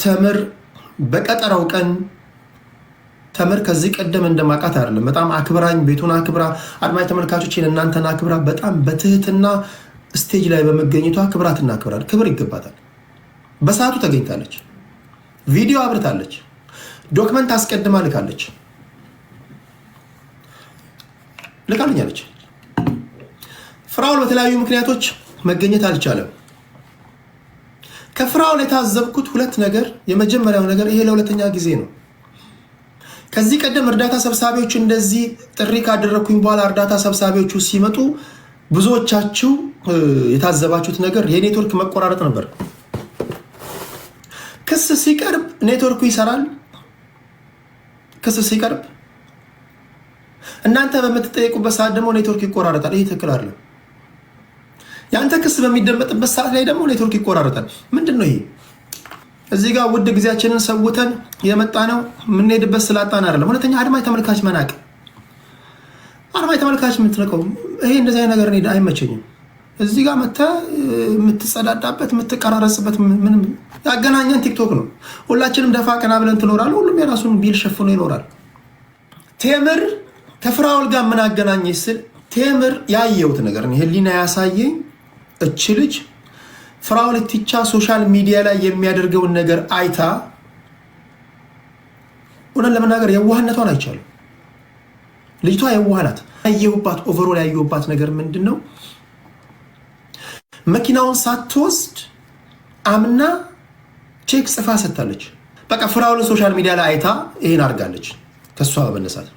ተምር በቀጠራው ቀን ተምር ከዚህ ቀደም እንደማቃት አይደለም። በጣም አክብራኝ ቤቱን አክብራ አድማጭ ተመልካቾችን እናንተን አክብራ በጣም በትህትና ስቴጅ ላይ በመገኘቷ ክብራትና ክብራል ክብር ይገባታል። በሰዓቱ ተገኝታለች። ቪዲዮ አብርታለች። ዶክመንት አስቀድማ ልካለች ልካልኛለች። ፍራኦል በተለያዩ ምክንያቶች መገኘት አልቻለም። ከፍራኦል የታዘብኩት ሁለት ነገር፣ የመጀመሪያው ነገር ይሄ ለሁለተኛ ጊዜ ነው። ከዚህ ቀደም እርዳታ ሰብሳቢዎች እንደዚህ ጥሪ ካደረኩኝ በኋላ እርዳታ ሰብሳቢዎቹ ሲመጡ ብዙዎቻችሁ የታዘባችሁት ነገር የኔትወርክ መቆራረጥ ነበር። ክስ ሲቀርብ ኔትወርኩ ይሰራል። ክስ ሲቀርብ እናንተ በምትጠየቁበት ሰዓት ደግሞ ኔትወርክ ይቆራረጣል። ይሄ ትክክል አይደለም። ያንተ ክስ በሚደመጥበት ሰዓት ላይ ደግሞ ኔትወርክ ይቆራረጣል። ምንድን ነው ይሄ? እዚህ ጋር ውድ ጊዜያችንን ሰውተን የመጣ ነው የምንሄድበት ስላጣን አይደለም። ሁለተኛ አድማጭ ተመልካች መናቅ፣ አድማጭ ተመልካች የምትነቀው ይሄ እንደዚህ አይነት ነገር እኔ አይመቸኝም። እዚህ ጋር መተህ የምትጸዳዳበት የምትቀራረጽበት ምንም ያገናኘን ቲክቶክ ነው። ሁላችንም ደፋ ቀና ብለን ትኖራል። ሁሉም የራሱን ቢል ሸፍኖ ይኖራል። ቴምር ከፍራኦል ጋር ምን አገናኘኝ ስል ቴምር ያየሁት ነገር ነው። ህሊና ያሳየኝ እች ልጅ ፍራኦል ኢቲቻ ሶሻል ሚዲያ ላይ የሚያደርገውን ነገር አይታ እውነት ለመናገር የዋህነቷን አይቻልም። ልጅቷ የዋህ ናት። ያየሁባት ኦቨሮል ያየሁባት ነገር ምንድን ነው? መኪናውን ሳትወስድ አምና ቼክ ጽፋ ሰጥታለች። በቃ ፍራኦልን ሶሻል ሚዲያ ላይ አይታ ይሄን አድርጋለች። ከሷ በመነሳት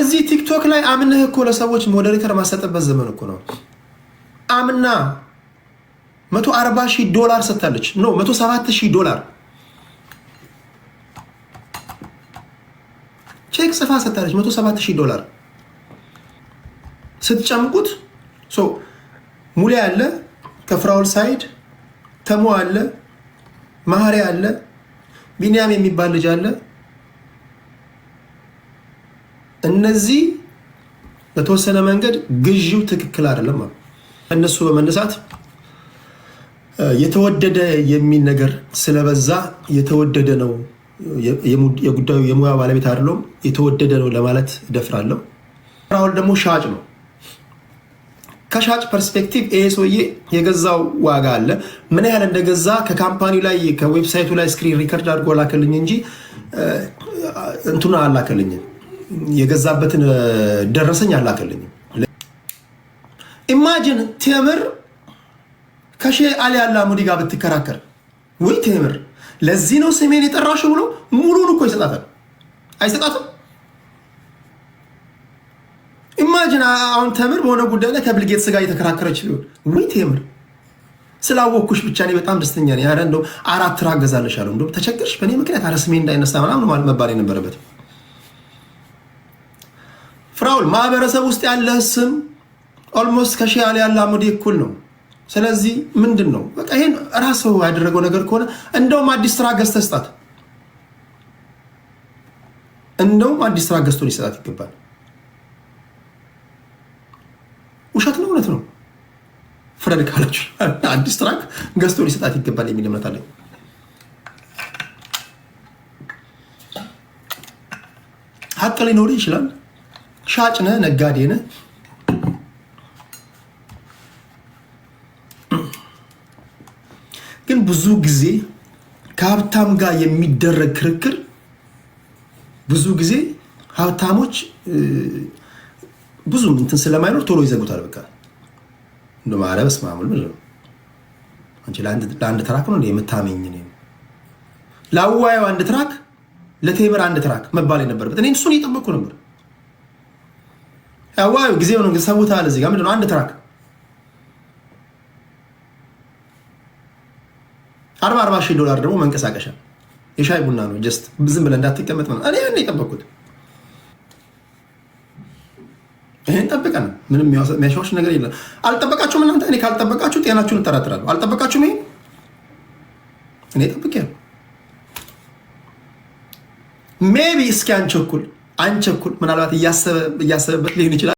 እዚህ ቲክቶክ ላይ አምነህ እኮ ለሰዎች ሞዴሬተር ማሰጠበት ዘመን እኮ ነው። አምና $140,000 ሰጥታለች። ኖ $107,000 ቼክ ጽፋ ሰጥታለች። $107,000 ስትጨምቁት ሙሌ አለ፣ ከፍራኦል ሳይድ ተሞ አለ፣ ማህሪ አለ፣ ቢንያም የሚባል ልጅ አለ። እነዚህ በተወሰነ መንገድ ግዢው ትክክል አይደለም ማለት እነሱ በመነሳት የተወደደ የሚል ነገር ስለበዛ የተወደደ ነው የጉዳዩ የሙያ ባለቤት አይደለም የተወደደ ነው ለማለት ደፍራለሁ። ፍራኦል ደግሞ ሻጭ ነው። ከሻጭ ፐርስፔክቲቭ ይሄ ሰውዬ የገዛው ዋጋ አለ። ምን ያህል እንደገዛ ከካምፓኒው ላይ ከዌብሳይቱ ላይ ስክሪን ሪከርድ አድርጎ ላከልኝ እንጂ እንቱን አላከልኝም። የገዛበትን ደረሰኝ አላከልኝም። ኢማጂን ቴምር ከሼህ አሊ አላሙዲ ጋር ብትከራከር ወይ ቴምር ለዚህ ነው ስሜን የጠራሽው ብሎ ሙሉን እኮ ይሰጣታል። አይሰጣትም? ኢማጂን አሁን ተምር በሆነ ጉዳይ ላይ ከብልጌትስ ጋር እየተከራከረች ቢሆን ወይ ቴምር ስላወኩሽ ብቻ እኔ በጣም ደስተኛ ነኝ። አረ እንደው 4 ትራክ ገዛልሻለሁ እንደው ተቸገርሽ በእኔ ምክንያት አረ ስሜን እንዳይነሳ ምናምን ማለት መባል የነበረበት። ፍራኦል ማህበረሰብ ውስጥ ያለ ስም ኦልሞስት ከሼህ አሊ አላሙዲ እኩል ነው። ስለዚህ ምንድን ነው በቃ ይሄን ራሱ ያደረገው ነገር ከሆነ እንደውም አዲስ ትራክ ገዝተህ ስጣት። እንደውም አዲስ ትራክ ገዝቶ ሊሰጣት ይገባል። ውሸት ነው እውነት ነው ፍረድ ካላችሁ አዲስ ትራክ ገዝቶ ሊሰጣት ይገባል የሚል እምነት አለኝ። ሀቅ ሊኖር ይችላል። ሻጭ ነህ፣ ነጋዴ ነህ። ግን ብዙ ጊዜ ከሀብታም ጋር የሚደረግ ክርክር ብዙ ጊዜ ሀብታሞች ብዙ እንትን ስለማይኖር ቶሎ ይዘጉታል። በቃ እንደ ማረብስ ማሙል ምን ነው አንቺ ለአንድ ትራክ ነው የምታመኝ ነው ላዋየው አንድ ትራክ ለቴምር አንድ ትራክ መባል የነበረበት እኔ እሱን እየጠበቅኩ ነበር። ያዋየው ጊዜው ነው ሰውታል። እዚህ ጋር ምንድነው አንድ ትራክ $40,000 ደግሞ መንቀሳቀሻ የሻይ ቡና ነው። ጀስት ዝም ብለህ እንዳትቀመጥ ነው። እኔ የጠበቅኩት ይሄን ጠብቀን ምንም የሚያሻውሽ ነገር የለም። አልጠበቃችሁም እናንተ። እኔ ካልጠበቃችሁ ጤናችሁን እጠራጥራለሁ። አልጠበቃችሁም። ይሄ እኔ ጠብቄያለሁ። ሜቢ እስኪ አንቸኩል ምናልባት እያሰበበት ሊሆን ይችላል።